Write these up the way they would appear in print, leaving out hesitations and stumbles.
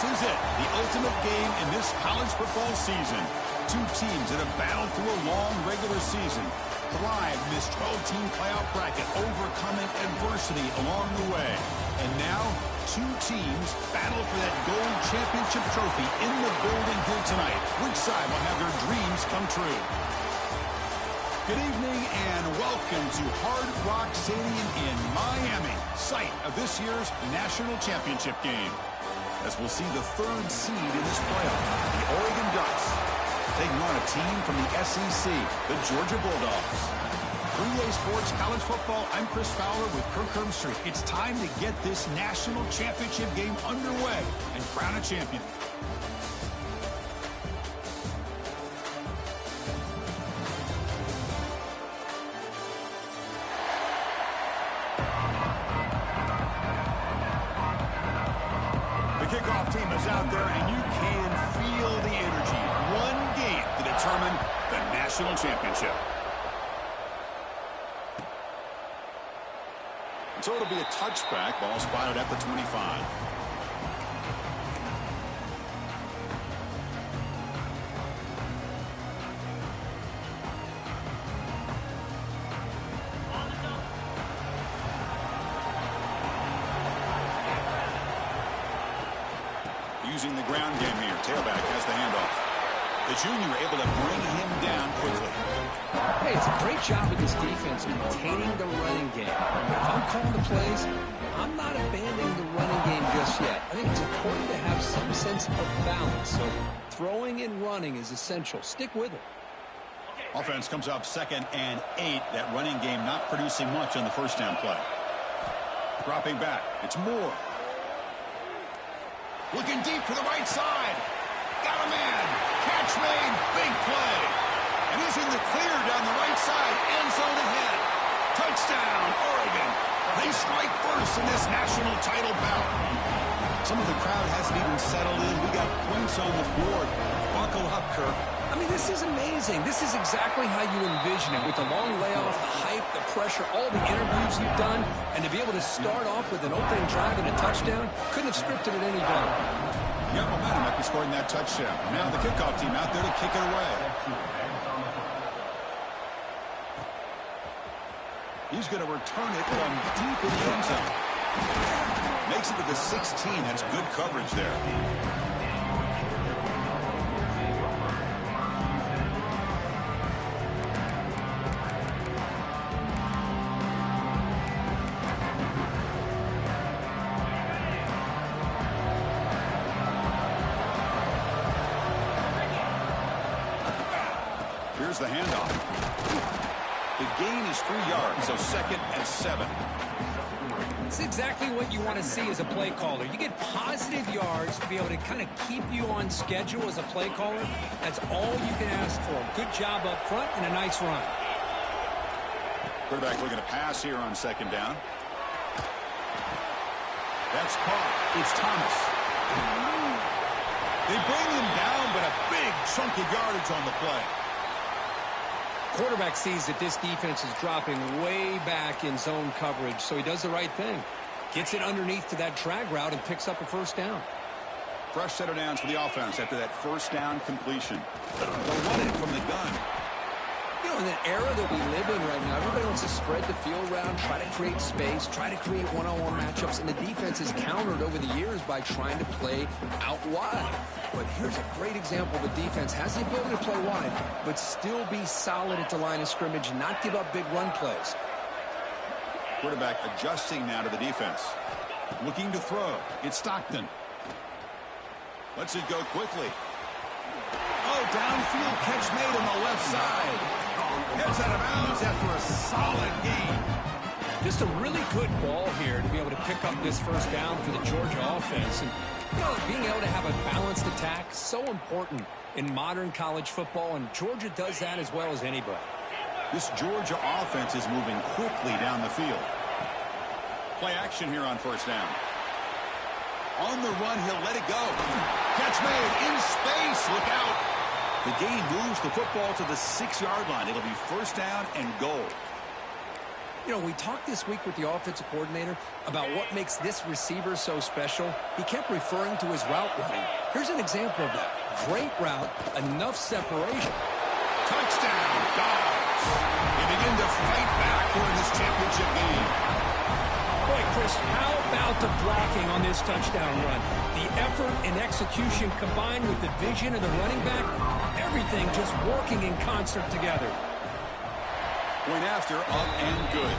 This is it, the ultimate game in this college football season. Two teams that have battled through a long regular season, thrived in this 12-team playoff bracket, overcoming adversity along the way. And now, two teams battle for that gold championship trophy in the building here tonight. Which side will have their dreams come true? Good evening and welcome to Hard Rock Stadium in Miami, site of this year's national championship game. As we'll see the third seed in this playoff, the Oregon Ducks, taking on a team from the SEC, the Georgia Bulldogs. 3A Sports College Football, I'm Chris Fowler with Kirk Herbstreit. It's time to get this national championship game underway and crown a champion. Kickoff team is out there, and you can feel the energy. One game to determine the national championship. So it'll be a touchback. Ball spotted at the 25. Using the ground game here. Tailback has the handoff. The junior able to bring him down quickly. Hey, it's a great job of this defense containing the running game. If I'm calling the plays, I'm not abandoning the running game just yet. I think it's important to have some sense of balance. So throwing and running is essential. Stick with it. Offense comes up 2nd and 8. That running game not producing much on the first down play. Dropping back. It's Moore. Looking deep to the right side. Got a man. Catch made. Big play. And he's in the clear down the right side. End zone ahead. Touchdown, Oregon. They strike first in this national title bout. Some of the crowd hasn't even settled in. We got points on the board. Buckle up, Kirk. I mean, this is amazing. This is exactly how you envision it, with the long layoff, the hype, the pressure, all the interviews you've done, and to be able to start off with an opening drive and a touchdown, couldn't have scripted it any better. Yeah, momentum after scoring that touchdown. Now the kickoff team out there to kick it away. He's going to return it from deep in the end zone. Makes it to the 16. That's good coverage there. Here's the handoff. The gain is 3 yards, so 2nd and 7. It's exactly what you want to see as a play caller. You get positive yards to be able to kind of keep you on schedule as a play caller. That's all you can ask for. Good job up front and a nice run. Quarterback looking to pass here on 2nd down. That's caught. It's Thomas. They bring him down, but a big chunk of yardage on the play. Quarterback sees that this defense is dropping way back in zone coverage, so he does the right thing. Gets it underneath to that drag route and picks up a first down. Fresh set of downs for the offense after that first down completion. They'll run it from the gun. You know, in the era that we live in right now, everybody wants to spread the field around, try to create space, try to create one-on-one matchups, and the defense is countered over the years by trying to play out wide. But here's a great example. The defense has the ability to play wide, but still be solid at the line of scrimmage and not give up big run plays. Quarterback adjusting now to the defense. Looking to throw. It's Stockton. Lets it go quickly. Oh, downfield catch made on the left side. Gets out of bounds after a solid gain. Just a really good ball here to be able to pick up this first down for the Georgia offense. And, you know, being able to have a balanced attack, so important in modern college football, and Georgia does that as well as anybody. This Georgia offense is moving quickly down the field. Play action here on first down. On the run, he'll let it go. Catch made in space. Look out. The gain moves the football to the 6-yard line. It'll be first down and goal. You know, we talked this week with the offensive coordinator about what makes this receiver so special. He kept referring to his route running. Here's an example of that. Great route, enough separation. Touchdown, Dogs. They begin to fight back here in this championship game. Boy, Chris, how about the blocking on this touchdown run? The effort and execution combined with the vision of the running back, everything just working in concert together. Point after, up and good.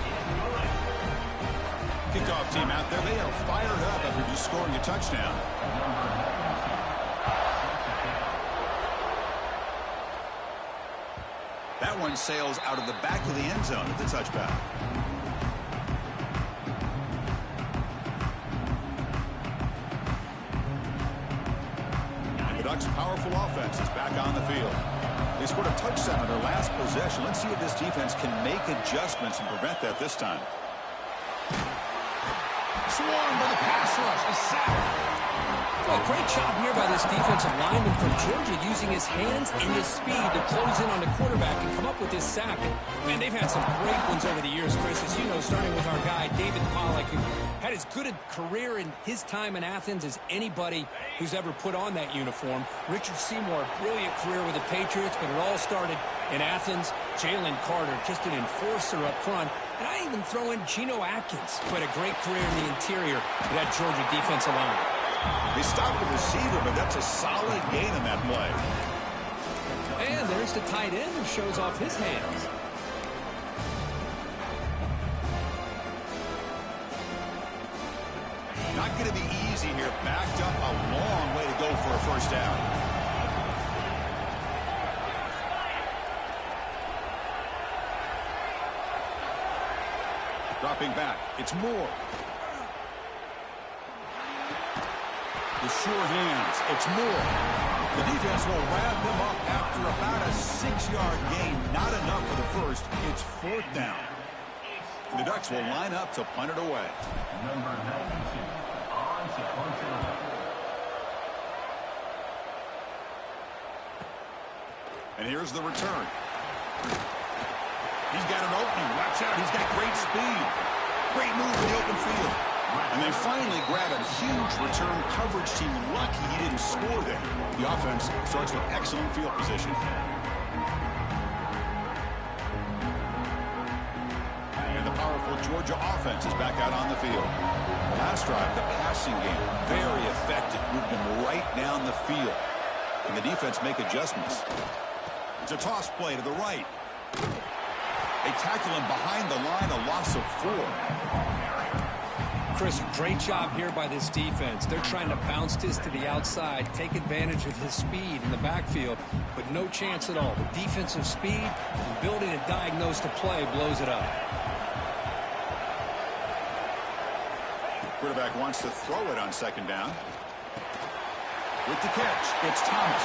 Kickoff team out there, they are fired up after just scoring a touchdown. That one sails out of the back of the end zone at the touchback. And the Ducks' powerful offense is back on the field. They scored a touchdown on their last possession. Let's see if this defense can make adjustments and prevent that this time. Swarmed by the pass rush. A sack. Well, great job here by this defensive lineman from Georgia using his hands and his speed to close in on the quarterback and come up with this sack. And, man, they've had some great ones over the years, Chris, as you know, starting with our guy, David Pollack, who had as good a career in his time in Athens as anybody who's ever put on that uniform. Richard Seymour, brilliant career with the Patriots, but it all started in Athens. Jalen Carter, just an enforcer up front. And I even throw in Geno Atkins, who had a great career in the interior of that Georgia defensive line. They stopped the receiver, but that's a solid gain in that play. And there's the tight end who shows off his hands. Not going to be easy here. Backed up a long way to go for a first down. Dropping back. It's Moore. The sure hands. It's Moore. The defense will wrap him up after about a 6-yard gain. Not enough for the first. It's 4th down. The Ducks will line up to punt it away. Number 92 on to punt it away. And here's the return. He's got an opening. Watch out. He's got great speed. Great move in the open field. And they finally grab a huge return coverage team. Lucky he didn't score there. The offense starts with excellent field position. And the powerful Georgia offense is back out on the field. Last drive, the passing game, very effective. Moved them right down the field. And the defense make adjustments. It's a toss play to the right. They tackle him behind the line, a loss of 4. Chris, great job here by this defense. They're trying to bounce this to the outside, take advantage of his speed in the backfield, but no chance at all. The defensive speed and ability to diagnose the play blows it up. Quarterback wants to throw it on 2nd down. With the catch, it's Thomas.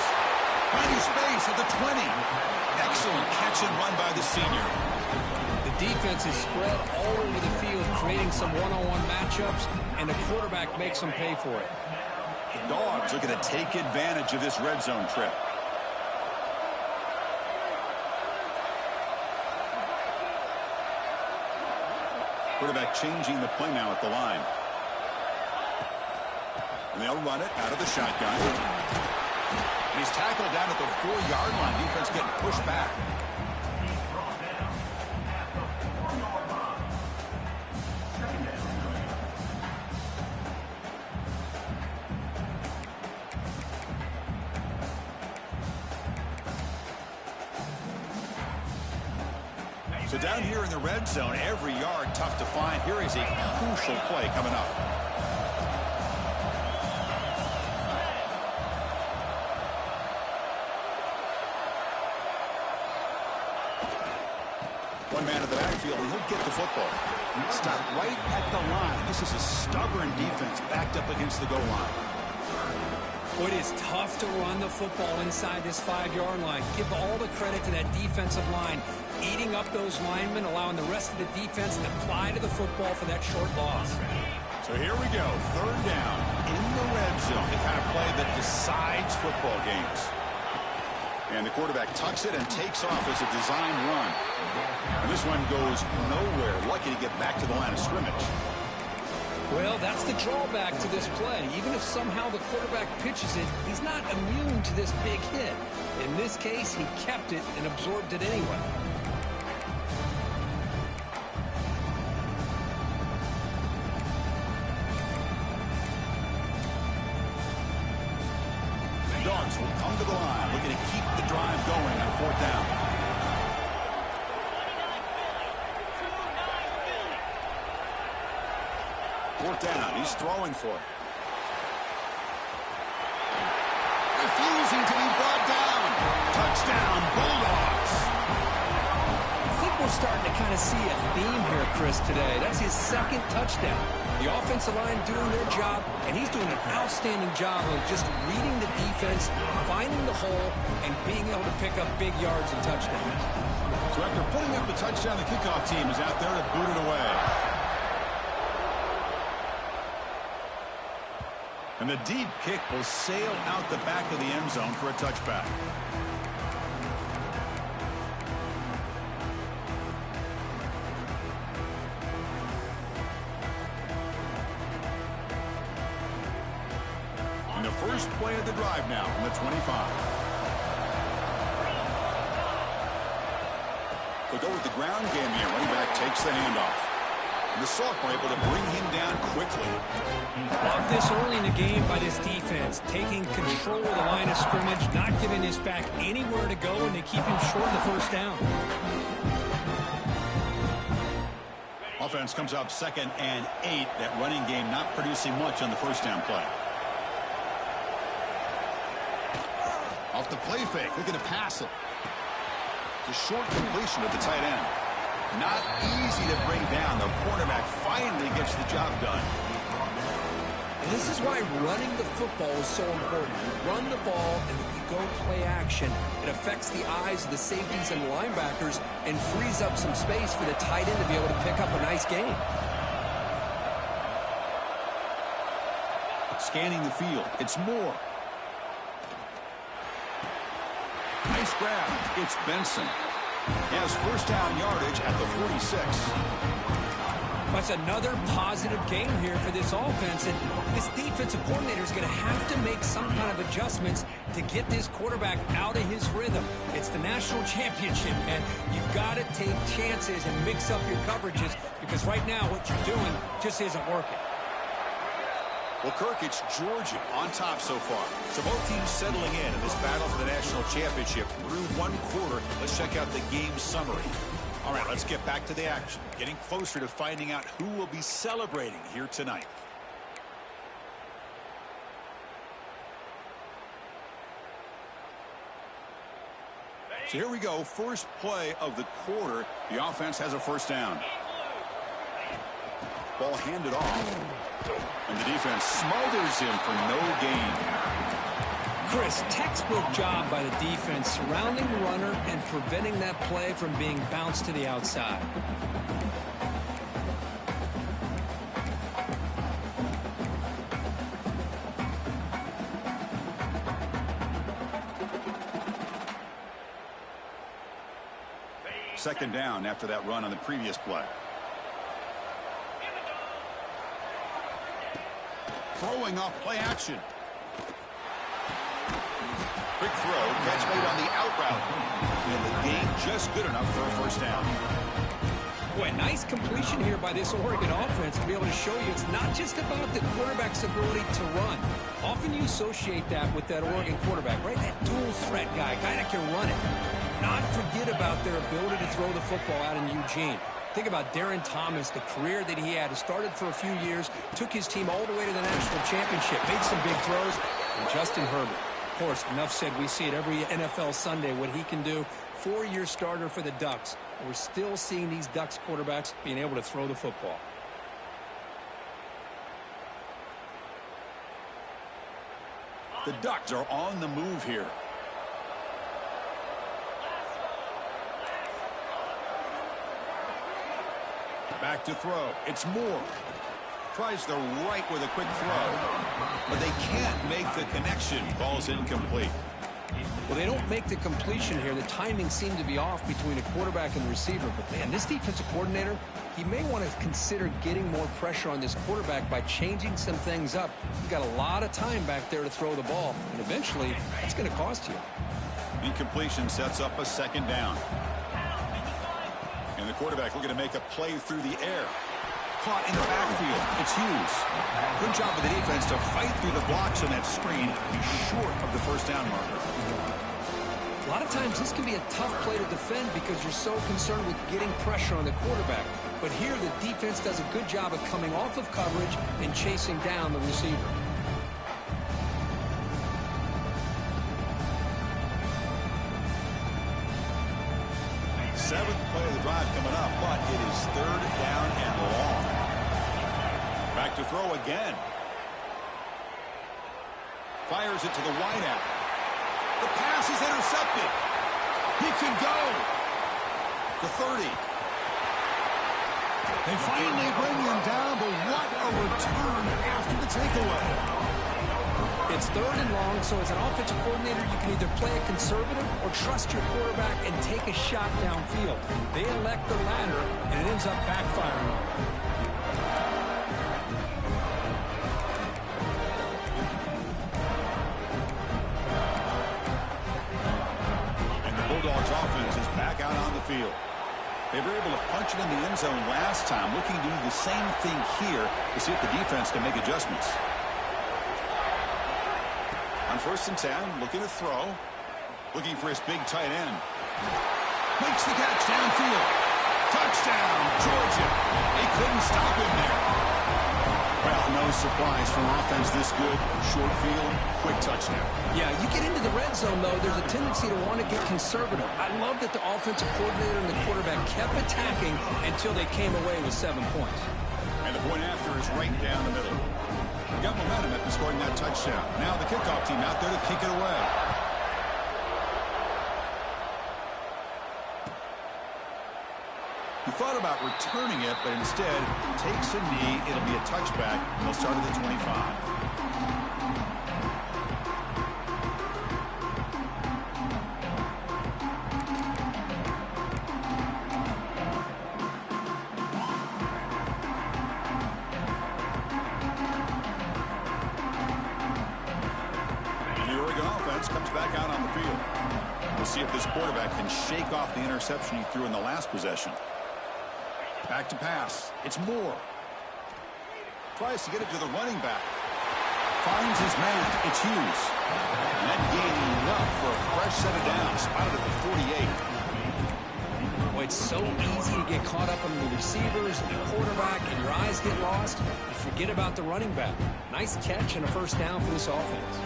Finding space at the 20. Excellent catch and run by the senior. The defense is spread all over the field, creating some one-on-one matchups, and the quarterback makes them pay for it. The Dogs are going to take advantage of this red zone trip. Quarterback changing the play now at the line. And they'll run it out of the shotgun. And he's tackled down at the 4-yard line. Defense getting pushed back. So down here in the red zone, every yard tough to find. Here is a crucial play coming up. One man in the backfield, and he'll get the football. Stop right at the line. This is a stubborn defense backed up against the goal line. It is tough to run the football inside this 5-yard line. Give all the credit to that defensive line, eating up those linemen, allowing the rest of the defense to fly to the football for that short loss. So here we go, 3rd down in the red zone, the kind of play that decides football games. And the quarterback tucks it and takes off as a design run. And this one goes nowhere. Lucky to get back to the line of scrimmage. Well, that's the drawback to this play. Even if somehow the quarterback pitches it, he's not immune to this big hit. In this case, he kept it and absorbed it anyway. Dogs will come to the line, looking to keep the drive going on 4th down. Fourth down, he's throwing for it. Refusing to be brought down. Touchdown, Bulldogs. I think we're starting to kind of see a theme here, Chris, today. That's his 2nd touchdown. The offensive line doing their job, and he's doing an outstanding job of just reading the defense, finding the hole, and being able to pick up big yards and touchdowns. So after putting up the touchdown, the kickoff team is out there to boot it away. And the deep kick will sail out the back of the end zone for a touchback. And the first play of the drive now from the 25. They'll go with the ground game here. Running back takes the handoff. The sophomore able to bring him down quickly. Blocked this early in the game by this defense, taking control of the line of scrimmage, not giving this back anywhere to go, and they keep him short of the first down. Offense comes up 2nd and 8. That running game not producing much on the first down play. Off the play fake, looking to pass it. It's a short completion to the tight end. Not easy to bring down. The cornerback finally gets the job done. And this is why running the football is so important. You run the ball, and if you go play action, it affects the eyes of the safeties and linebackers and frees up some space for the tight end to be able to pick up a nice gain. Scanning the field. It's Moore. Nice grab. It's Benson. He has first down yardage at the 46. That's another positive game here for this offense, and this defensive coordinator is going to have to make some kind of adjustments to get this quarterback out of his rhythm. It's the national championship, and you've got to take chances and mix up your coverages, because right now what you're doing just isn't working. Well, Kirk, it's Georgia on top so far. So both teams settling in this battle for the national championship through one quarter. Let's check out the game summary. All right, let's get back to the action. Getting closer to finding out who will be celebrating here tonight. So here we go. First play of the quarter. The offense has a first down. Ball handed off. And the defense smothers him for no gain. Chris, textbook job by the defense surrounding the runner and preventing that play from being bounced to the outside. Second down after that run on the previous play. Throwing off play action. Quick throw, catch made on the out route. And the gain just good enough for a first down. Boy, nice completion here by this Oregon offense to be able to show you it's not just about the quarterback's ability to run. Often you associate that with that Oregon quarterback, right? That dual threat guy that can run it. Not forget about their ability to throw the football out in Eugene. Think about Darren Thomas, the career that he had. He started for a few years, took his team all the way to the national championship, made some big throws, and Justin Herbert. Of course, enough said, we see it every NFL Sunday what he can do. 4-year starter for the Ducks. We're still seeing these Ducks quarterbacks being able to throw the football. The Ducks are on the move here. Back to throw. It's Moore. Tries the right with a quick throw. But they can't make the connection. Ball's incomplete. Well, they don't make the completion here. The timing seemed to be off between a quarterback and the receiver. But, man, this defensive coordinator, he may want to consider getting more pressure on this quarterback by changing some things up. You've got a lot of time back there to throw the ball, and eventually it's going to cost you. Incompletion sets up a second down. And the quarterback looking to make a play through the air. Caught in the backfield. It's Hughes. Good job of the defense to fight through the blocks on that screen. Short of the first down marker. A lot of times this can be a tough play to defend because you're so concerned with getting pressure on the quarterback. But here the defense does a good job of coming off of coverage and chasing down the receiver. Seventh play of the drive coming up, but it is third down and long. Back to throw again. Fires it to the wideout. The pass is intercepted. He can go. The 30. They finally bring him down, but what a return after the takeaway. It's third and long, so as an offensive coordinator, you can either play it conservative or trust your quarterback and take a shot downfield. They elect the latter, and it ends up backfiring. And the Bulldogs offense is back out on the field. They were able to punch it in the end zone last time, looking to do the same thing here to see if the defense can make adjustments. On 1st and 10, looking to throw. Looking for his big tight end. Makes the catch downfield. Touchdown, Georgia. They couldn't stop him there. Well, no surprise from offense this good. Short field, quick touchdown. Yeah, you get into the red zone, though, there's a tendency to want to get conservative. I love that the offensive coordinator and the quarterback kept attacking until they came away with 7 points. And the point after is right down the middle. We got momentum after scoring that touchdown. Now the kickoff team out there to kick it away. He thought about returning it, but instead takes a knee. It'll be a touchback. They'll start at the 25. Comes back out on the field. We'll see if this quarterback can shake off the interception he threw in the last possession. Back to pass. It's Moore. Tries to get it to the running back. Finds his man. It's Hughes. And that gaining enough for a fresh set of downs. Spotted at the 48. Boy, it's so easy to get caught up on the receivers and the quarterback, and your eyes get lost. You forget about the running back. Nice catch and a first down for this offense.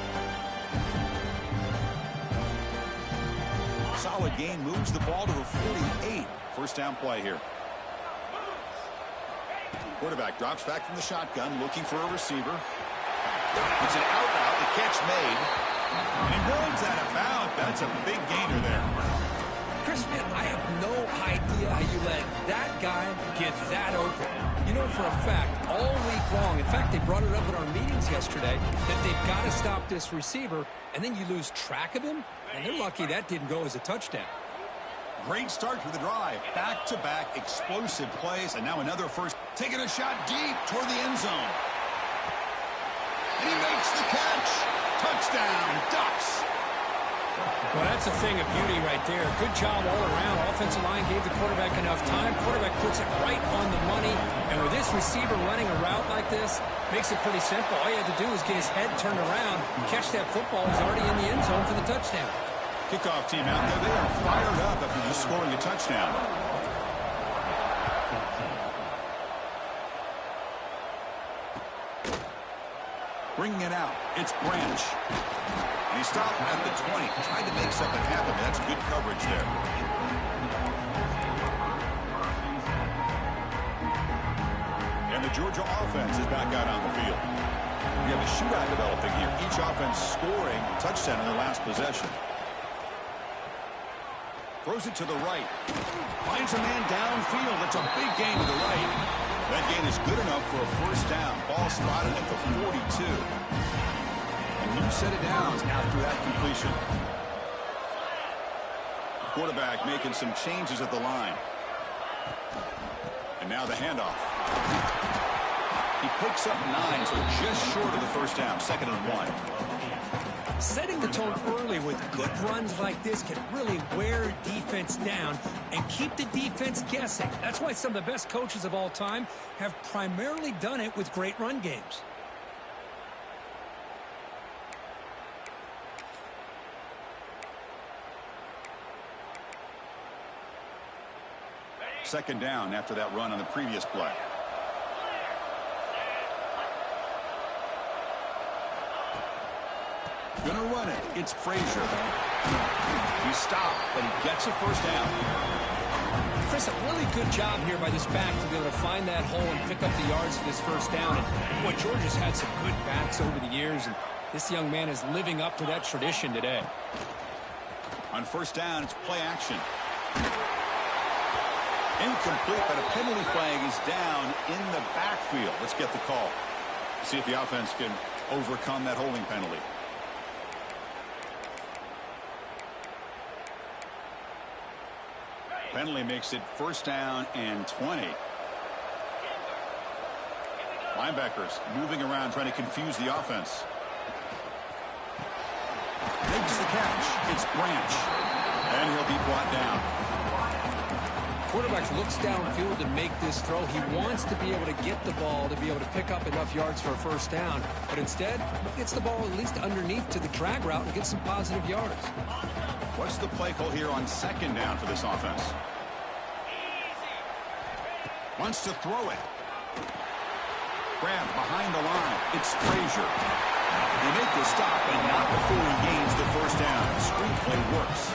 Solid gain, moves the ball to the 48. First down play here. Quarterback drops back from the shotgun, looking for a receiver. It's an out route, the catch made. And he runs out of bounds. That's a big gainer there. Chris, man, I have no idea how you let that guy get that open. You know for a fact, all week long, in fact, they brought it up in our meetings yesterday, that they've got to stop this receiver, and then you lose track of him, and they're lucky that didn't go as a touchdown. Great start to the drive. Back-to-back explosive plays, and now another first. Taking a shot deep toward the end zone. And he makes the catch. Touchdown, Ducks. Well, that's a thing of beauty right there. Good job all around. Offensive line gave the quarterback enough time. Quarterback puts it right on the money. And with this receiver running a route like this, makes it pretty simple. All you have to do is get his head turned around, catch that football. He's already in the end zone for the touchdown. Kickoff team out there. They are fired up after just scoring a touchdown. Bringing it out. It's Branch. And he stopped at the 20. Tried to make something happen. That's good coverage there. And the Georgia offense is back out on the field. We have a shootout developing here. Each offense scoring a touchdown in their last possession. Throws it to the right. Finds a man downfield. That's a big gain to the right. That gain is good enough for a first down. Ball spotted at the 42. A new set of downs after that completion. Quarterback making some changes at the line. And now the handoff. He picks up 9, so just short of the first down. 2nd and 1. Setting the tone early with good runs like this can really wear defense down and keep the defense guessing. That's why some of the best coaches of all time have primarily done it with great run games. Second down after that run on the previous play. Gonna run it. It's Frazier. He stopped, but he gets a first down. Chris, a really good job here by this back to be able to find that hole and pick up the yards for this first down. And boy, Georgia's had some good backs over the years, and this young man is living up to that tradition today. On first down, it's play action. Incomplete, but a penalty flag is down in the backfield. Let's get the call. See if the offense can overcome that holding penalty. Penalty makes it first down and 20. Linebackers moving around trying to confuse the offense. Makes the catch. It's Branch. And he'll be brought down. Quarterback looks downfield to make this throw. He wants to be able to get the ball to be able to pick up enough yards for a first down. But instead, he gets the ball at least underneath to the drag route and gets some positive yards. What's the play call here on second down for this offense? Wants to throw it. Grabbed behind the line. It's Frazier. They make the stop, and not before he gains the first down. Screen play works.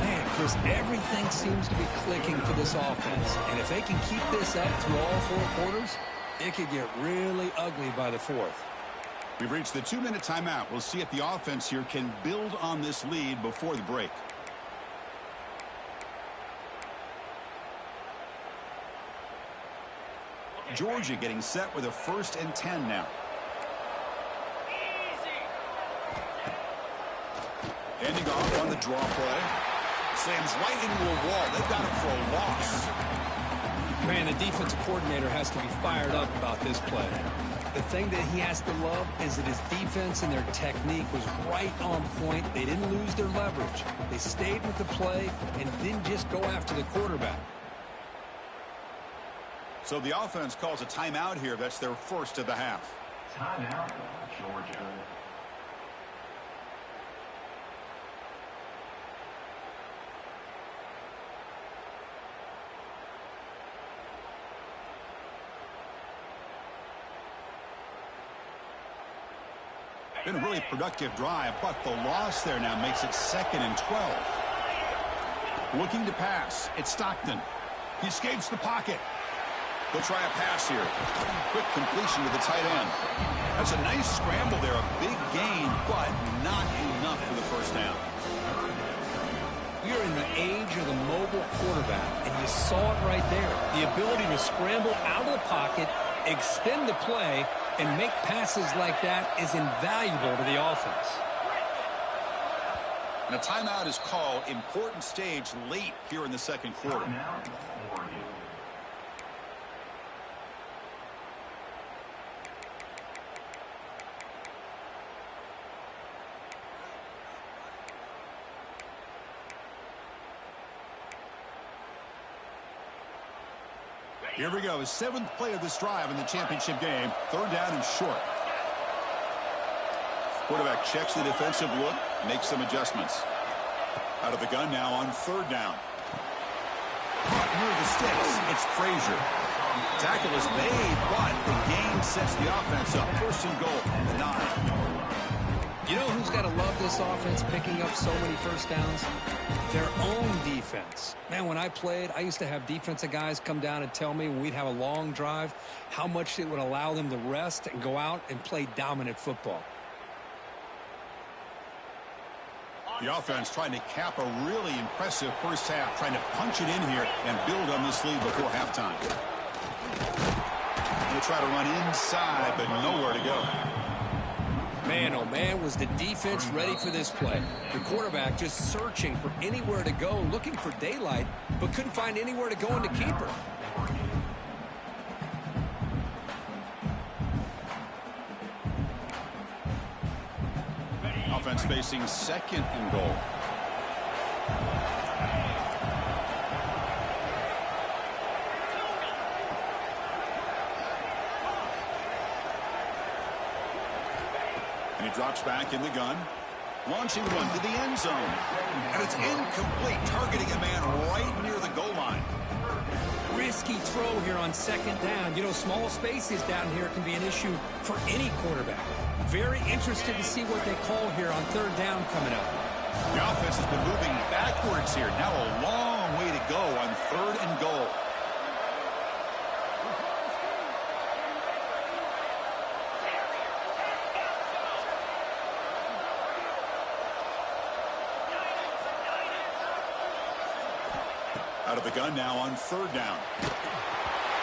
Man, Chris, everything seems to be clicking for this offense. And if they can keep this up through all 4 quarters, it could get really ugly by the 4th. We've reached the 2-minute timeout. We'll see if the offense here can build on this lead before the break. Georgia getting set with a 1st and 10 now. Ending off on the draw play. Slams right into a wall. They've got him for a loss. Man, the defensive coordinator has to be fired up about this play. The thing that he has to love is that his defense and their technique was right on point. They didn't lose their leverage. They stayed with the play and didn't just go after the quarterback. So the offense calls a timeout here. That's their first of the half. Timeout, Georgia. Been a really productive drive, but the loss there now makes it 2nd and 12. Looking to pass. It's Stockton. He escapes the pocket. They'll try a pass here. Quick completion to the tight end. That's a nice scramble there. A big gain, but not enough for the first down. We are in the age of the mobile quarterback, and you saw it right there. The ability to scramble out of the pocket, extend the play, and make passes like that is invaluable to the offense. And a timeout is called. Important stage late here in the 2nd quarter. Timeout, Oregon. Here we go. 7th play of this drive in the championship game. 3rd down and short. Quarterback checks the defensive look, makes some adjustments. Out of the gun now on 3rd down. Caught near the sticks. It's Frazier. Tackle is made, but the gain sets the offense up. 1st and goal from the 9. You know who's got to love this offense picking up so many first downs? Their own defense. Man, when I played, I used to have defensive guys come down and tell me when we'd have a long drive how much it would allow them to rest and go out and play dominant football. The offense trying to cap a really impressive first half, trying to punch it in here and build on this lead before halftime. They try to run inside, but nowhere to go. Man, oh man, was the defense ready for this play. The quarterback just searching for anywhere to go, looking for daylight, but couldn't find anywhere to go in the keeper. Offense facing 2nd and goal. And he drops back in the gun. Launching one to the end zone. And it's incomplete, targeting a man right near the goal line. Risky throw here on 2nd down. You know, small spaces down here can be an issue for any quarterback. Very interested to see what they call here on 3rd down coming up. The offense has been moving backwards here. Now a long way to go on 3rd and goal. Out of the gun now on 3rd down.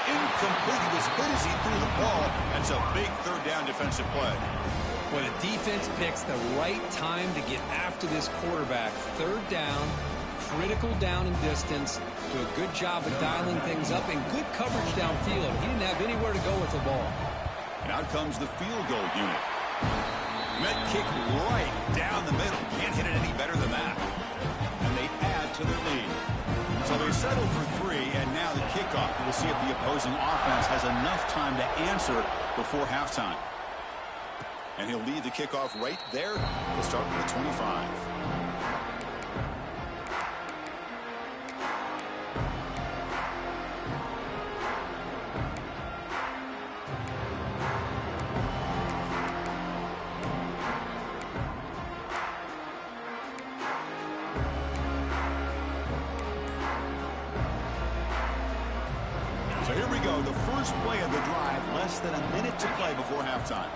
Incomplete. He was hit as he threw the ball. That's a big 3rd down defensive play. When a defense picks the right time to get after this quarterback, 3rd down, critical down and distance, do a good job of dialing things up, and good coverage downfield. He didn't have anywhere to go with the ball. And out comes the field goal unit. Met kick right down the middle. Can't hit it any better than that. And they add to their lead. So they settle for 3, and now the kickoff. We'll see if the opposing offense has enough time to answer before halftime. And he'll lead the kickoff right there. We'll start with the 25. So here we go, the first play of the drive, less than a minute to play before halftime.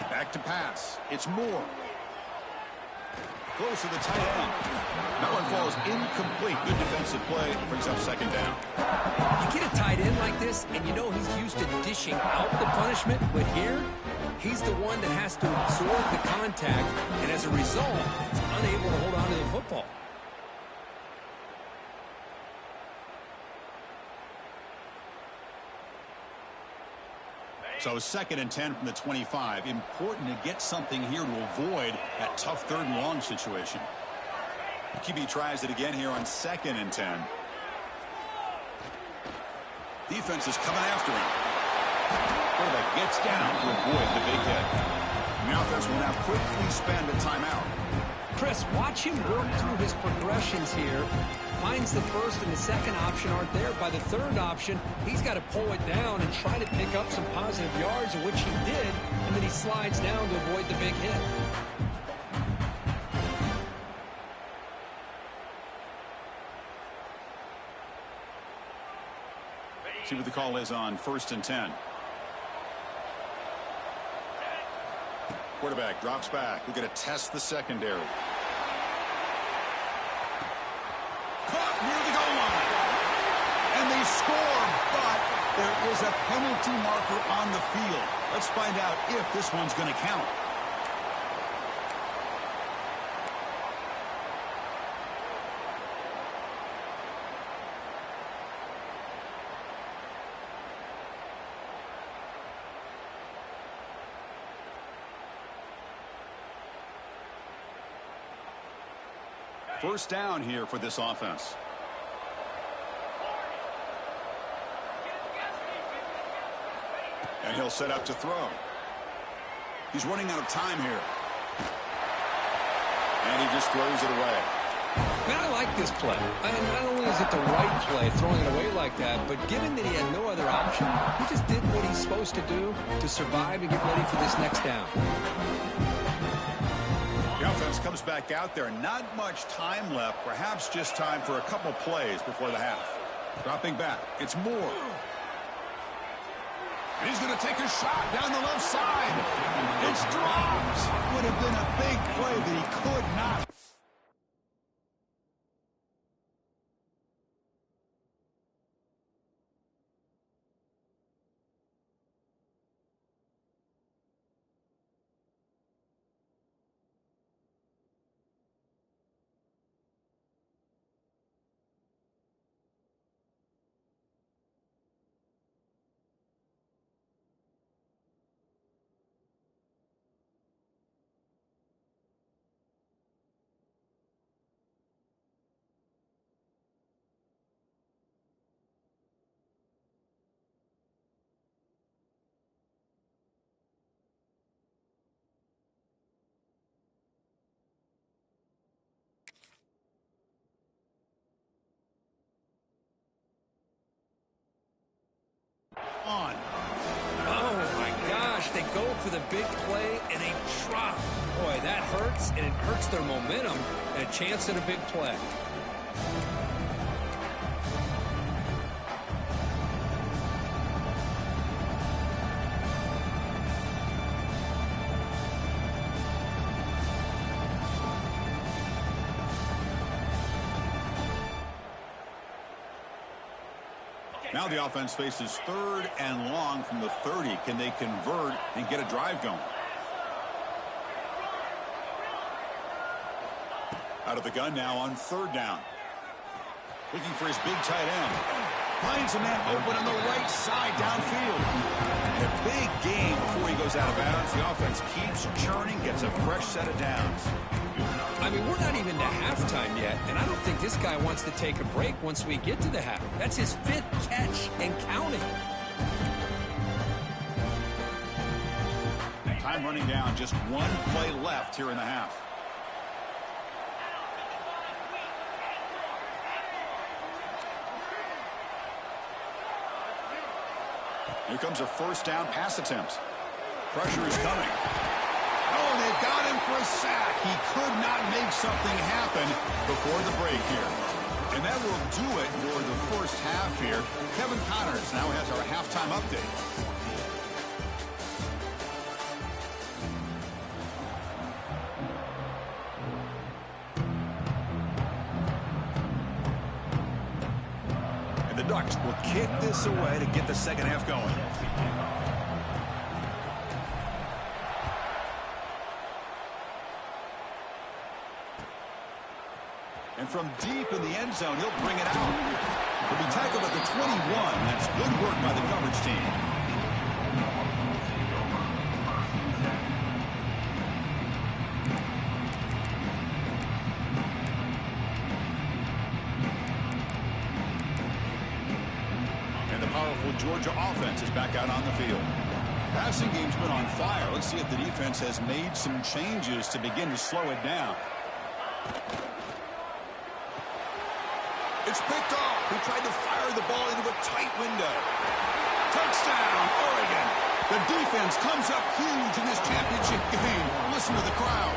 Back to pass. It's Moore. Close to the tight end. That one falls incomplete. Good defensive play. Brings up 2nd down. You get a tight end like this, and you know he's used to dishing out the punishment, but here, he's the one that has to absorb the contact, and as a result, he's unable to hold on to the football. So 2nd and 10 from the 25. Important to get something here to avoid that tough 3rd and long situation. The QB tries it again here on 2nd and 10. Defense is coming after him. Quarterback gets down to avoid the big hit. The offense will now quickly spend a timeout. Chris, watch him work through his progressions here. Finds the 1st and the 2nd option aren't there. By the 3rd option, he's got to pull it down and try to pick up some positive yards, of which he did, and then he slides down to avoid the big hit. See what the call is on 1st and 10. Quarterback drops back. We're going to test the secondary. Caught near the goal line. And they score, but there is a penalty marker on the field. Let's find out if this one's going to count. First down here for this offense. And he'll set up to throw. He's running out of time here. And he just throws it away. Man, I like this play. Not only is it the right play, throwing it away like that, but given that he had no other option, he just did what he's supposed to do to survive and get ready for this next down. The offense comes back out there. Not much time left. Perhaps just time for a couple plays before the half. Dropping back. It's Moore. And he's going to take a shot down the left side. It's dropped. Would have been a big play, but he could not. go for the big play, and a drop. Boy, that hurts, and it hurts their momentum, and a chance at a big play. Now the offense faces 3rd and long from the 30. Can they convert and get a drive going? Out of the gun now on 3rd down. Looking for his big tight end. Finds a man open on the right side downfield. And a big game before he goes out of bounds. The offense keeps churning, gets a fresh set of downs. I mean, we're not even to halftime yet, and I don't think this guy wants to take a break once we get to the half. That's his 5th catch and counting. Time running down, just 1 play left here in the half. Here comes a 1st down pass attempt. Pressure is coming. Oh, they've got him for a sack. He could not make something happen before the break here. And that will do it for the first half here. Kevin Connors now has our halftime update. And the Ducks will kick this away to get the second half going. And from deep in the end zone, he'll bring it out. He'll be tackled at the 21. That's good work by the coverage team. And the powerful Georgia offense is back out on the field. Passing game's been on fire. Let's see if the defense has made some changes to begin to slow it down. It's picked off. He tried to fire the ball into a tight window. Touchdown, Oregon. The defense comes up huge in this championship game. Listen to the crowd.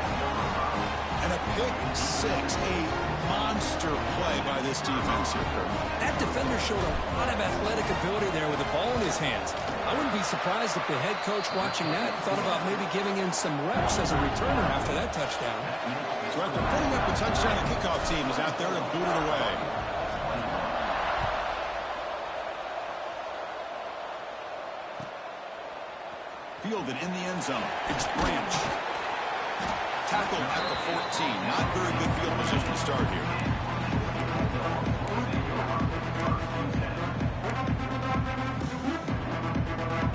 And a pick 6, a monster play by this defense here. That defender showed a lot of athletic ability there with the ball in his hands. I wouldn't be surprised if the head coach watching that thought about maybe giving him some reps as a returner after that touchdown. So after putting up a touchdown, the kickoff team is out there to boot it away. Fielded in the end zone. It's Branch. Tackled at the 14. Not very good field position to start here.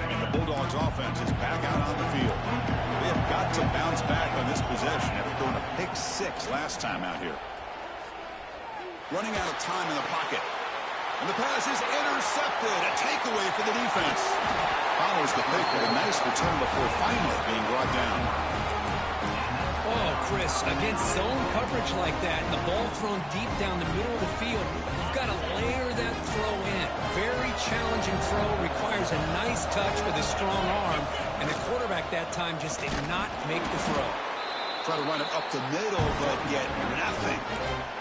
And the Bulldogs offense is back out on the field. They have got to bounce back on this possession after throwing a pick 6 last time out here. Running out of time in the pocket. And the pass is intercepted. A takeaway for the defense. Follows the pick with a nice return before finally being brought down. Oh, Chris, against zone coverage like that, and the ball thrown deep down the middle of the field, you've got to layer that throw in. Very challenging throw, requires a nice touch with a strong arm, and the quarterback that time just did not make the throw. Try to run it up the middle, but get nothing.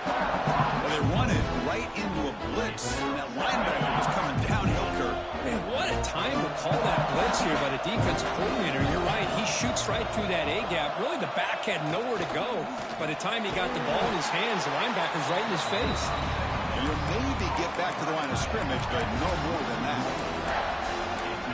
Well, they run it right into a blitz, and that linebacker was coming downhill, Kurt. Man, what a time to call that blitz here by the defensive coordinator. You're right. He shoots right through that A-gap. Really, the back had nowhere to go. By the time he got the ball in his hands, the linebacker's right in his face. And you'll maybe get back to the line of scrimmage, but no more than that.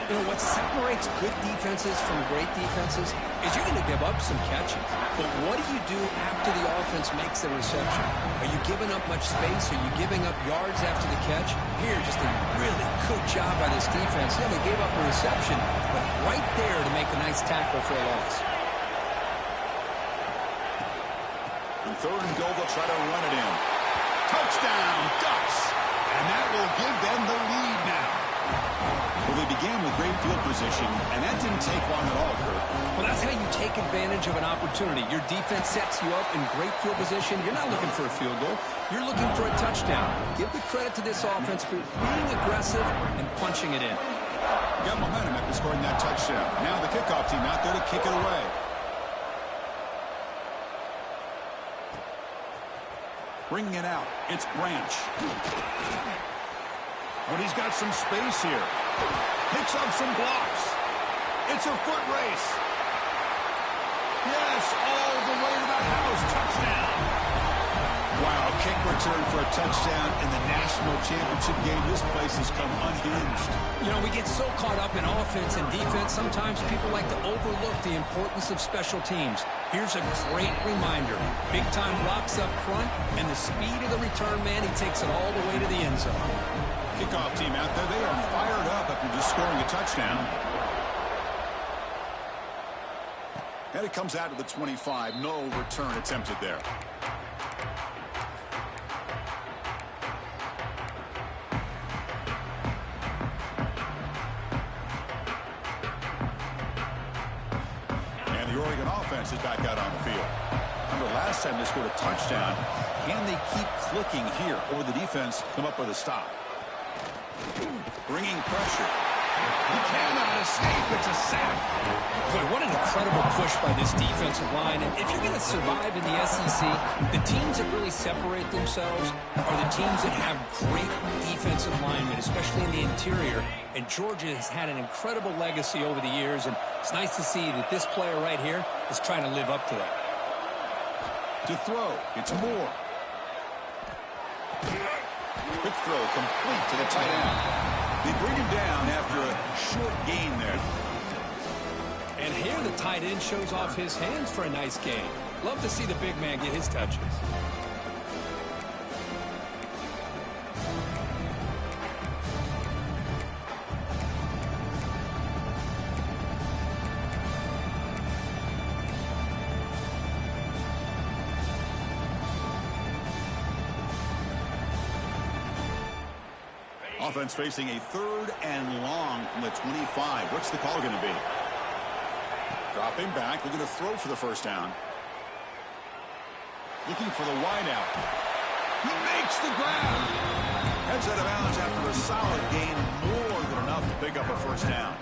You know, what separates good defenses from great defenses is you're going to give up some catches. But what do you do after the offense makes the reception? Are you giving up much space? Are you giving up yards after the catch? Here, just a really good job by this defense. Yeah, they gave up a reception, but right there to make a nice tackle for a loss. On 3rd and goal, they'll try to run it in. Touchdown, Ducks! And that will give them the lead now. Well, they began with great field position, and that didn't take long at all, Kurt. Well, that's how you take advantage of an opportunity. Your defense sets you up in great field position. You're not looking for a field goal. You're looking for a touchdown. Give the credit to this offense for being aggressive and punching it in. Got momentum after scoring that touchdown. Now the kickoff team out there to kick it away. Bringing it out, it's Branch. But he's got some space here. Picks up some blocks. It's a foot race. Yes, all the way to the house. Touchdown. Wow, kick return for a touchdown in the national championship game. This place has come unhinged. You know, we get so caught up in offense and defense, sometimes people like to overlook the importance of special teams. Here's a great reminder. Big-time blocks up front, and the speed of the return man, he takes it all the way to the end zone. Kickoff team out there, they are fired up after just scoring a touchdown. And it comes out to the 25. No return attempted there. And the Oregon offense is back out on the field. Remember last time they scored a touchdown. Can they keep clicking here, or will the defense come up with a stop? Bringing pressure. He cannot escape. It's a sack. Boy, what an incredible push by this defensive line. And if you're going to survive in the SEC, the teams that really separate themselves are the teams that have great defensive linemen, especially in the interior. And Georgia has had an incredible legacy over the years, and it's nice to see that this player right here is trying to live up to that. To throw, it's Moore. Quick throw complete to the tight end. They bring him down after a short gain there. And here the tight end shows off his hands for a nice gain. Love to see the big man get his touches. Offense facing a 3rd and long from the 25. What's the call going to be? Dropping back. They're going to throw for the first down. Looking for the wideout. He makes the grab. Heads out of bounds after a solid gain. More than enough to pick up a first down.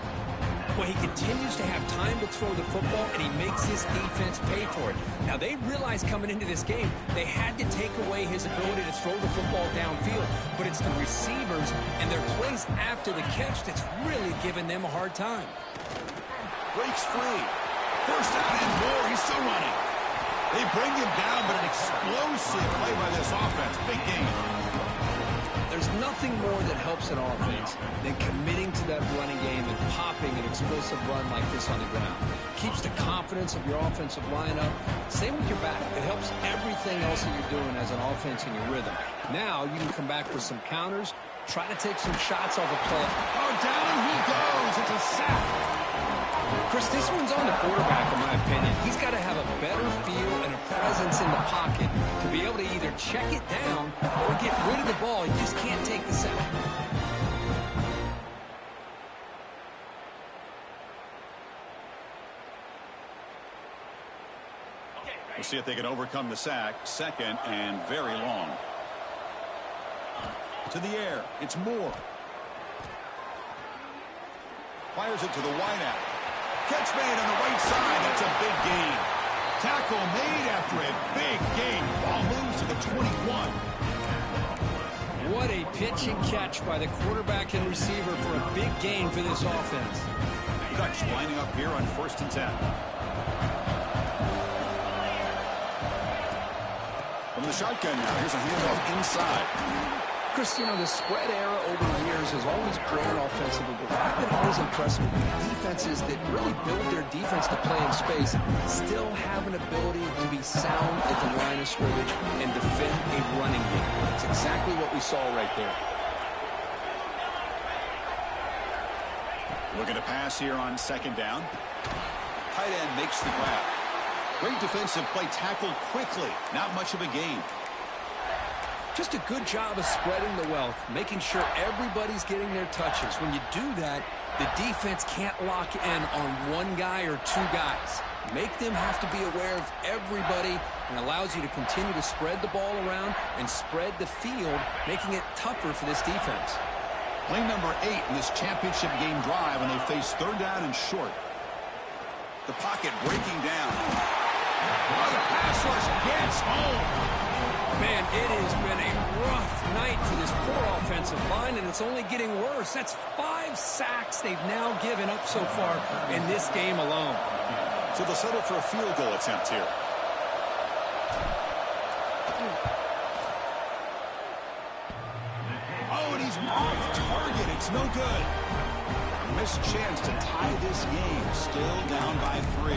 Well, he continues to have time to throw the football, and he makes this defense pay for it. Now, they realized coming into this game, they had to take away his ability to throw the football downfield. But it's the receivers and their plays after the catch that's really giving them a hard time. Breaks free. First down and more. He's still running. They bring him down, but an explosive play by this offense. Big game. There's nothing more that helps an offense than committing to that running game and popping an explosive run like this on the ground. Keeps the confidence of your offensive lineup. Same with your back. It helps everything else that you're doing as an offense in your rhythm. Now you can come back with some counters, try to take some shots off a play. Oh, down he goes. It's a sack. Chris, this one's on the quarterback, in my opinion. He's got to have a better feel and a presence in the pocket to be able to either check it down or get rid of the ball. He just can't take the sack. We'll see if they can overcome the sack. 2nd and very long. To the air. It's Moore. Fires it to the wideout. Catch made on the right side. That's a big gain. Tackle made after a big gain. Ball moves to the 21. What a pitch and catch by the quarterback and receiver for a big gain for this offense. Dutch lining up here on 1st and 10. From the shotgun now. Here's a handoff inside. Chris, you know, the spread era over the years has always grown offensively, but I've been always impressed with defenses that really build their defense to play in space, still have an ability to be sound at the line of scrimmage and defend a running game. It's exactly what we saw right there. Looking to pass here on 2nd down. Tight end makes the grab. Great defensive play, tackled quickly. Not much of a gain. Just a good job of spreading the wealth, making sure everybody's getting their touches. When you do that, the defense can't lock in on one guy or 2 guys. Make them have to be aware of everybody, and allows you to continue to spread the ball around and spread the field, making it tougher for this defense. Play number 8 in this championship game drive when they face third down and short. The pocket breaking down. Oh, the pass rush gets home. Man, it has been a rough night for this poor offensive line, and it's only getting worse. That's 5 sacks they've now given up so far in this game alone. So they'll settle for a field goal attempt here. Oh, and he's off target. It's no good. Missed chance to tie this game. Still down by 3.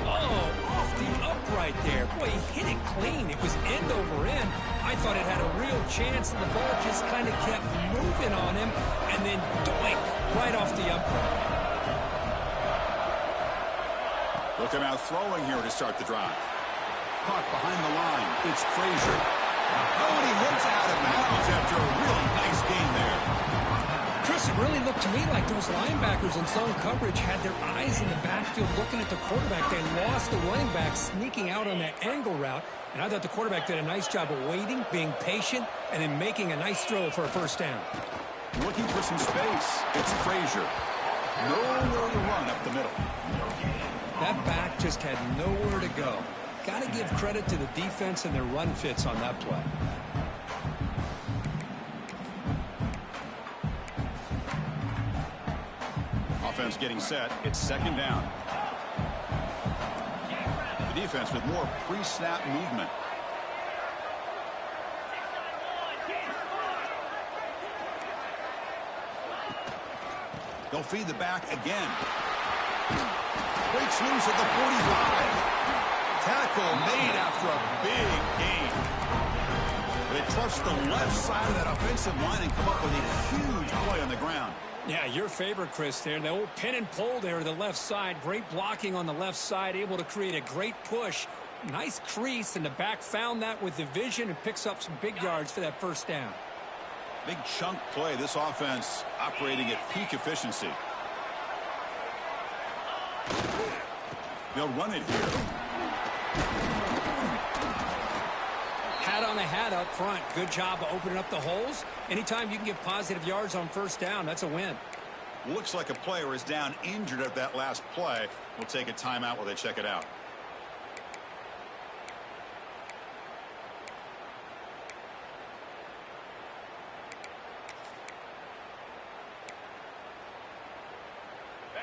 Oh, off the upright there. Boy, he hit it clean. It was end over end. I thought it had a real chance, and the ball just kind of kept moving on him, and then doink, right off the upright. Looking out throwing here to start the drive. Caught behind the line. It's Frazier. Oh, and he hits out of bounds after a really nice game there. Chris, it really looked to me like those linebackers in zone coverage had their eyes in the backfield looking at the quarterback. They lost the running back sneaking out on that angle route, and I thought the quarterback did a nice job of waiting, being patient, and then making a nice throw for a first down. Looking for some space. It's Frazier. Nowhere to run up the middle. That back just had nowhere to go. Got to give credit to the defense and their run fits on that play. Offense getting set. It's second down. The defense with more pre-snap movement. They'll feed the back again. Breaks loose at the 45. Tackle made after a big gain. They trust the left side of that offensive line and come up with a huge play on the ground. Yeah, your favorite, Chris, there. The old pin and pull there to the left side. Great blocking on the left side, able to create a great push. Nice crease, and the back found that with the vision and picks up some big yards for that first down. Big chunk play. This offense operating at peak efficiency. They'll run it here. Hat on a hat up front. Good job of opening up the holes. Anytime you can get positive yards on first down, that's a win. Looks like a player is down injured at that last play. We'll take a timeout while they check it out.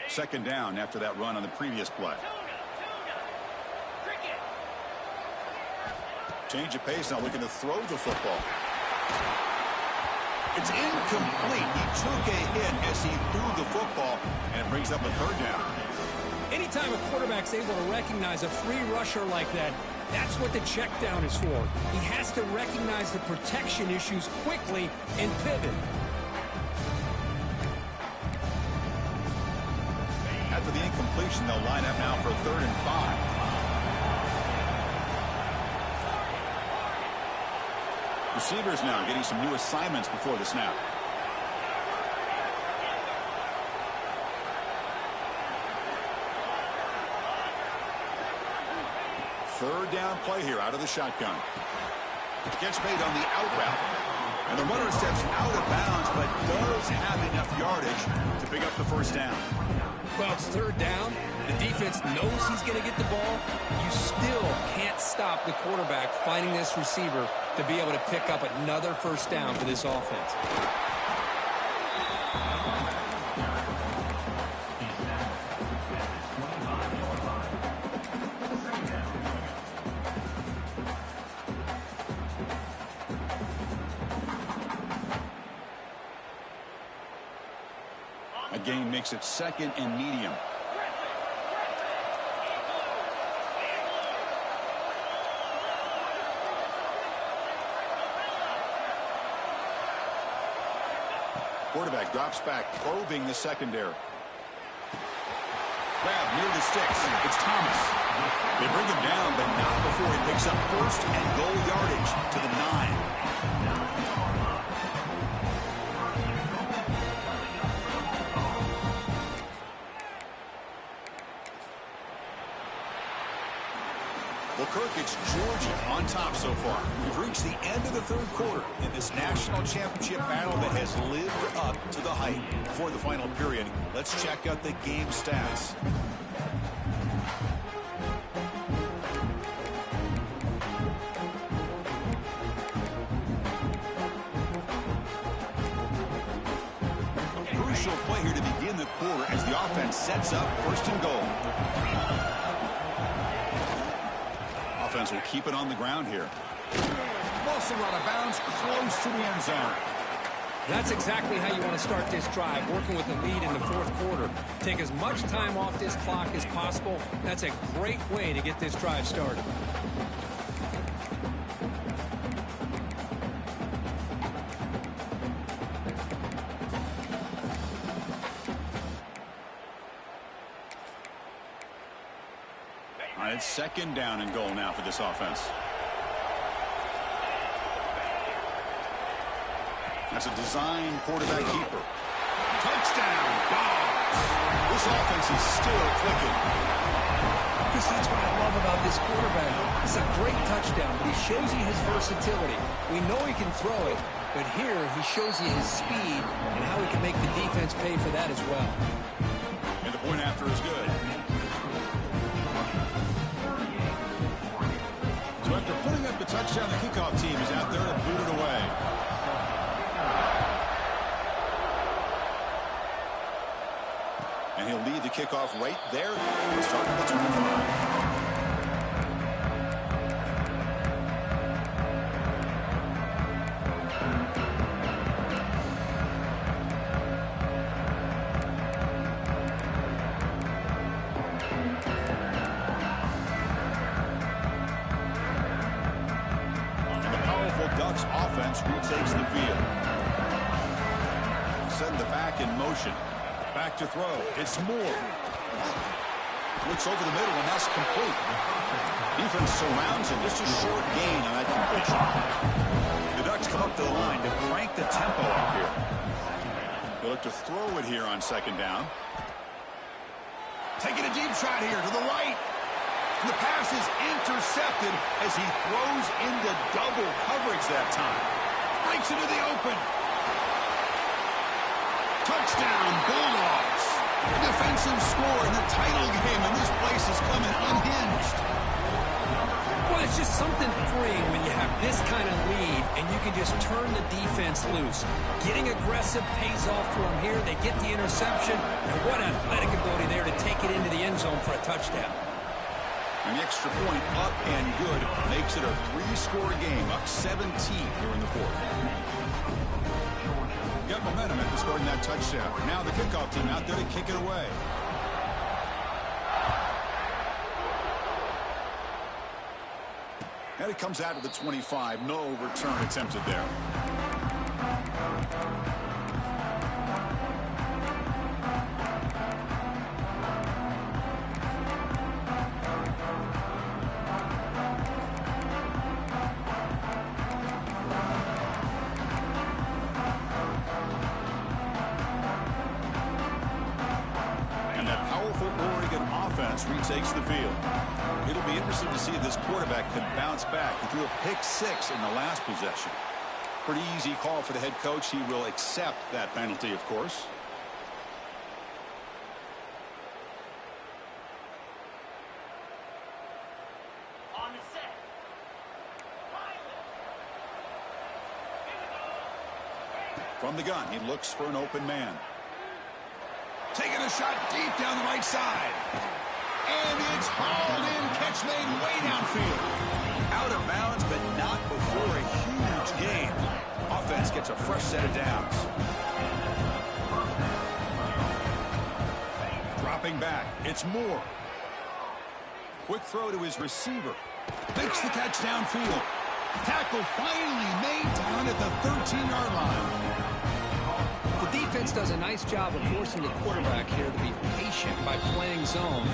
Second down after that run on the previous play. Change of pace now, looking to throw the football. It's incomplete. He took a hit as he threw the football, and it brings up a third down. Anytime a quarterback's able to recognize a free rusher like that, that's what the check down is for. He has to recognize the protection issues quickly and pivot. After the incompletion, they'll line up now for 3rd and 5. Receivers now getting some new assignments before the snap. Third down play here out of the shotgun. Gets made on the out route. And the runner steps out of bounds, but does have enough yardage to pick up the first down. Well, it's third down. The defense knows he's going to get the ball. You still can't stop the quarterback finding this receiver to be able to pick up another first down for this offense. A gain makes it 2nd and medium. Quarterback drops back, probing the secondary. Grab near the sticks. It's Thomas. They bring him down, but not before he picks up 1st and goal yardage to the 9. Well, Kirk, It's Georgia on top so far. We've reached the end of the third quarter in this national championship battle that has lived up to the hype. Before the final period, let's check out the game stats. Crucial play here to begin the quarter as the offense sets up first and goal. Offense will keep it on the ground here. Ball still out of bounds, close to the end zone. That's exactly how you want to start this drive, working with a lead in the fourth quarter. Take as much time off this clock as possible. That's a great way to get this drive started. All right, it's second down and goal now for this offense. That's a design quarterback keeper. Touchdown, Dogs. This offense is still clicking. Because that's what I love about this quarterback. It's a great touchdown, but he shows you his versatility. We know he can throw it, but here he shows you his speed and how he can make the defense pay for that as well. And the point after is good. So after putting up the touchdown, the kickoff team is out there to boot it away. And he'll lead the kickoff right there. We'll start with the 25. And the powerful Ducks offense retakes the field. Send the back in motion. Back to throw. It's Moore. Looks over the middle, and that's complete. Defense surrounds him. Just a short gain on that completion. The Ducks come up to the line to crank the tempo up here. They look to throw it here on second down. Taking a deep shot here to the right. And the pass is intercepted as he throws into double coverage that time. Breaks into the open. Touchdown, Bulldogs. A defensive score in the title game, and this place is coming unhinged. Well, it's just something freeing when you have this kind of lead and you can just turn the defense loose. Getting aggressive pays off for them here. They get the interception, and what athletic ability there to take it into the end zone for a touchdown. An extra point up and good makes it a three-score game, up 17 here in the fourth. Got momentum after scoring that touchdown. Now the kickoff team out there to kick it away. And it comes out of the 25. No return attempted there. Retakes the field. It'll be interesting to see if this quarterback can bounce back. He threw a pick-6 in the last possession. Pretty easy call for the head coach. He will accept that penalty, of course. On the set. From the gun, he looks for an open man. Taking a shot deep down the right side. And it's hauled in. Catch made way downfield. Out of bounds, but not before a huge gain. Offense gets a fresh set of downs. Dropping back. It's Moore. Quick throw to his receiver. Makes the catch downfield. Tackle finally made down at the 13-yard line. The defense does a nice job of forcing the quarterback here to be patient by playing zone.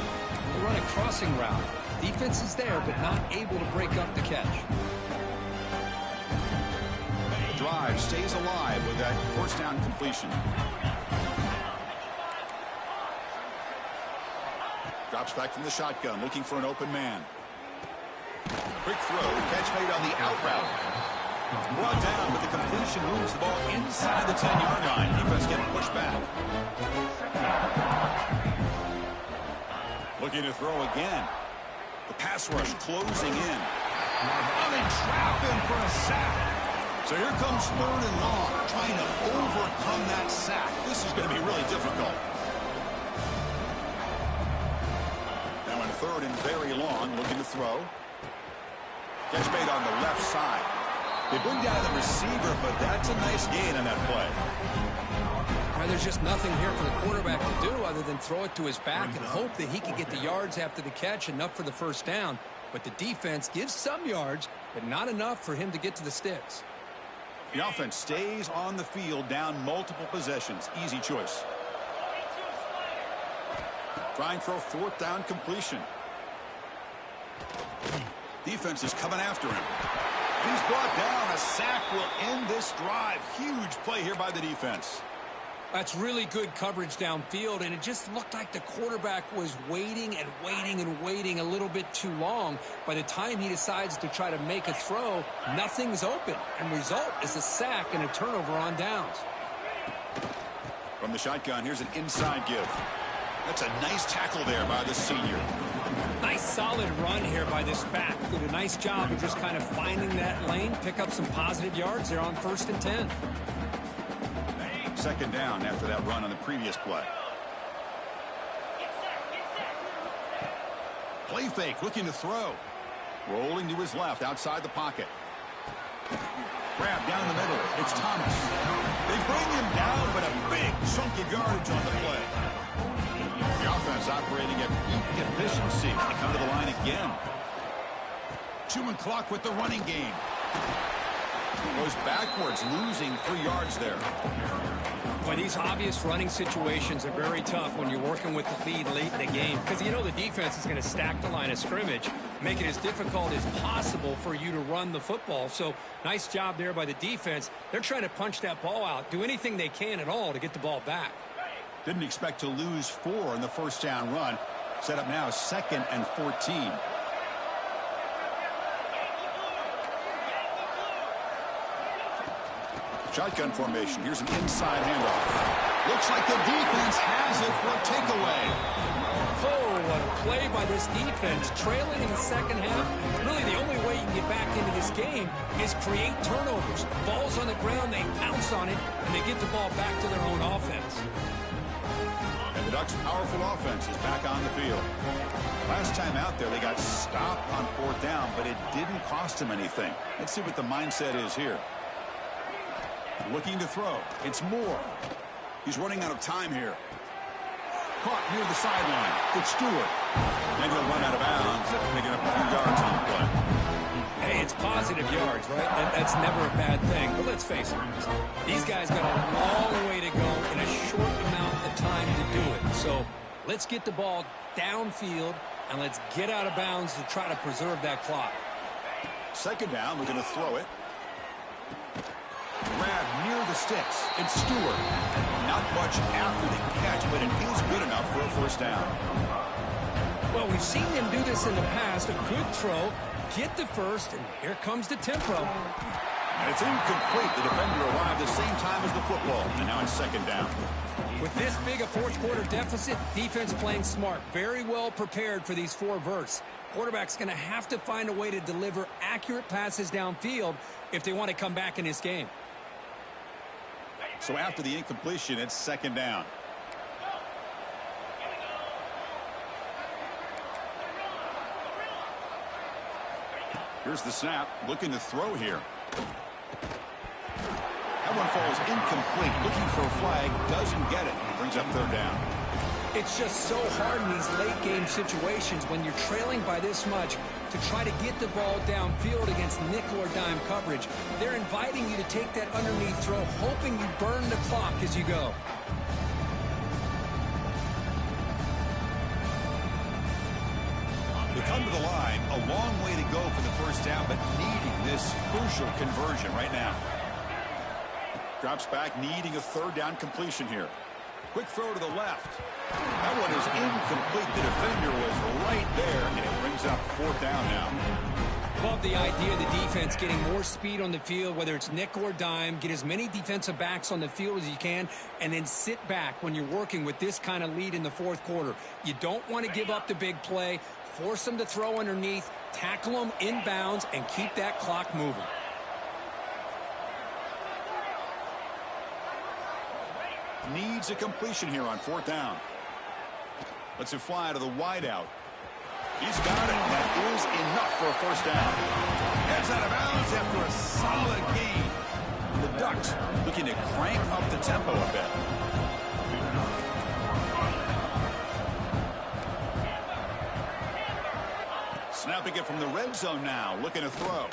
They run a crossing route. Defense is there, but not able to break up the catch. Drive stays alive with that first down completion. Drops back from the shotgun, looking for an open man. Quick throw, catch made on the out route. Brought down, but the completion moves the ball inside the 10-yard line. Defense getting pushed back. Looking to throw again. The pass rush closing in. Oh, they trap him for a sack. So here comes 3rd and long, trying to overcome that sack. This is going to be really difficult. Now in 3rd and very long, looking to throw. Catch made on the left side. They bring down the receiver, but that's a nice gain on that play. Well, there's just nothing here for the quarterback to do other than throw it to his back and hope that he can get the yards after the catch, enough for the first down. But the defense gives some yards, but not enough for him to get to the sticks. The offense stays on the field, down multiple possessions. Easy choice. Trying for a 4th down completion. Defense is coming after him. He's brought down. A sack will end this drive. Huge play here by the defense. That's really good coverage downfield, and it just looked like the quarterback was waiting and waiting and waiting a little bit too long. By the time he decides to try to make a throw, nothing's open, and result is a sack and a turnover on downs. From the shotgun, here's an inside give. That's a nice tackle there by the senior. Nice solid run here by this back. Did a nice job of just kind of finding that lane, pick up some positive yards there on 1st and 10. 2nd down after that run on the previous play. Play fake, looking to throw. Rolling to his left, outside the pocket. Grab down the middle. It's Thomas. They bring him down, but a big chunk of yardage on the play. The offense operating at peak efficiency. They come to the line again. Chewing clock with the running game. Goes backwards, losing 3 yards there. Well, these obvious running situations are very tough when you're working with the lead late in the game, because you know the defense is going to stack the line of scrimmage, make it as difficult as possible for you to run the football. So nice job there by the defense. They're trying to punch that ball out, do anything they can at all to get the ball back. Didn't expect to lose 4 in the 1st down run. Set up now 2nd and 14. Shotgun formation. Here's an inside handoff. Looks like the defense has it for a takeaway. Oh, what a play by this defense. Trailing in the 2nd half. Really, the only way you can get back into this game is create turnovers. Ball's on the ground, they pounce on it, and they get the ball back to their own offense. And the Ducks' powerful offense is back on the field. Last time out there, they got stopped on 4th down, but it didn't cost them anything. Let's see what the mindset is here. Looking to throw. It's Moore. He's running out of time here. Caught near the sideline. It's Stewart. Then he'll run out of bounds after picking up a few yards on the play. Hey, it's positive yards, right? That's never a bad thing. But let's face it, these guys got a long way to go in a short amount of time to do it. So let's get the ball downfield, and let's get out of bounds to try to preserve that clock. 2nd down, we're going to throw it. Grab near the sticks. It's Stewart. Not much after the catch, but it is good enough for a 1st down. Well, we've seen them do this in the past. A good throw, get the first, and here comes the tempo. And it's incomplete. The defender arrived at the same time as the football, and now it's 2nd down. With this big a 4th quarter deficit, defense playing smart. Very well prepared for these 4 verts. Quarterback's going to have to find a way to deliver accurate passes downfield if they want to come back in this game. So after the incompletion, it's 2nd down. Here's the snap. Looking to throw here. That one falls incomplete. Looking for a flag. Doesn't get it. Brings up 3rd down. It's just so hard in these late game situations when you're trailing by this much to try to get the ball downfield against nickel or dime coverage. They're inviting you to take that underneath throw, hoping you burn the clock as you go. They come to the line, a long way to go for the 1st down, but needing this crucial conversion right now. Drops back, needing a 3rd down completion here. Quick throw to the left. That one is incomplete. The defender was right there, and it brings up 4th down now. Love the idea of the defense getting more speed on the field, whether it's nickel or dime. Get as many defensive backs on the field as you can, and then sit back when you're working with this kind of lead in the fourth quarter. You don't want to give up the big play. Force them to throw underneath, tackle them inbounds, and keep that clock moving. Needs a completion here on fourth down. Lets it fly to the wideout. He's got it. That is enough for a first down. Heads out of bounds after a solid gain. The Ducks looking to crank up the tempo a bit. Snapping it from the red zone now. Looking to throw.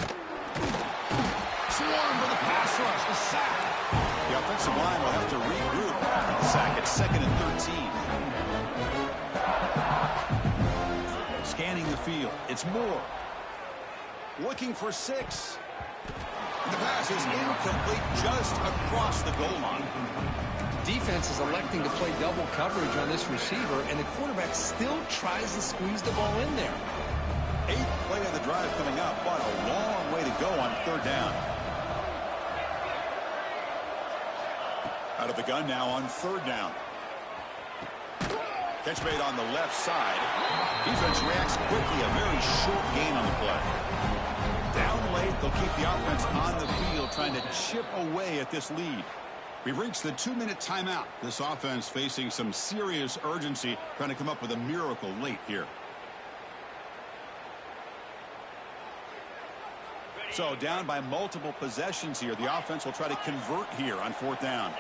Swarm for the pass rush. The sack. The offensive line will have to regroup. The sack at 2nd and 13. Scanning the field. It's Moore. Looking for 6. The pass is incomplete just across the goal line. Defense is electing to play double coverage on this receiver, and the quarterback still tries to squeeze the ball in there. 8th play of the drive coming up, but a long way to go on third down. Out of the gun now on third down. Catch made on the left side. Defense reacts quickly. A very short gain on the play. Down late, they'll keep the offense on the field trying to chip away at this lead. We've reached the 2-minute timeout. This offense facing some serious urgency, trying to come up with a miracle late here. So down by multiple possessions here. The offense will try to convert here on fourth down.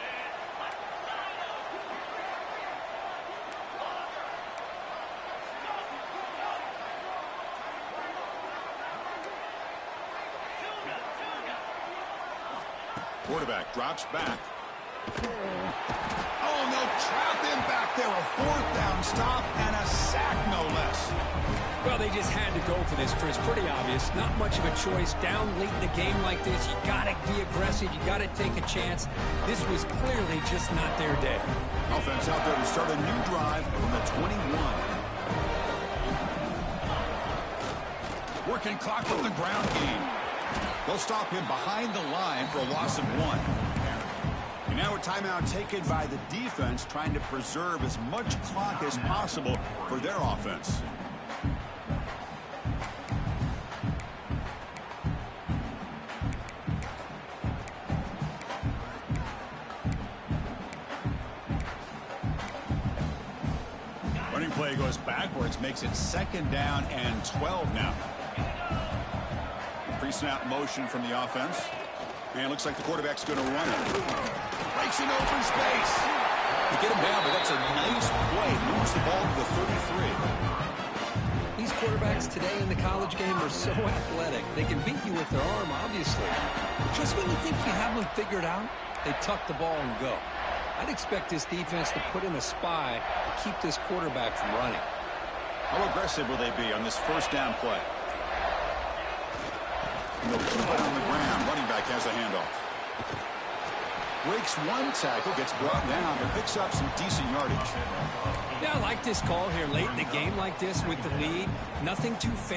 Quarterback drops back. Oh, no, trap him back there. A fourth down stop and a sack, no less. Well, they just had to go for this, Chris. Pretty obvious. Not much of a choice. Down late in the game like this, you got to be aggressive. You got to take a chance. This was clearly just not their day. Offense out there to start a new drive from the 21. Working clock with the ground game. They'll stop him behind the line for a loss of 1. And now a timeout taken by the defense, trying to preserve as much clock as possible for their offense. Running play goes backwards, makes it 2nd down and 12 now. Pre-snap motion from the offense. And looks like the quarterback's going to run it. Breaks in open space. You get him down, but that's a nice play. Moves the ball to the 33. These quarterbacks today in the college game are so athletic. They can beat you with their arm, obviously. Just when you think you have them figured out, they tuck the ball and go. I'd expect this defense to put in a spy to keep this quarterback from running. How aggressive will they be on this first down play? And they'll keep it on the ground. Running back has a handoff. Breaks one tackle, gets brought down, and picks up some decent yardage. Yeah, I like this call here late in the game like this with the lead. Nothing too fancy.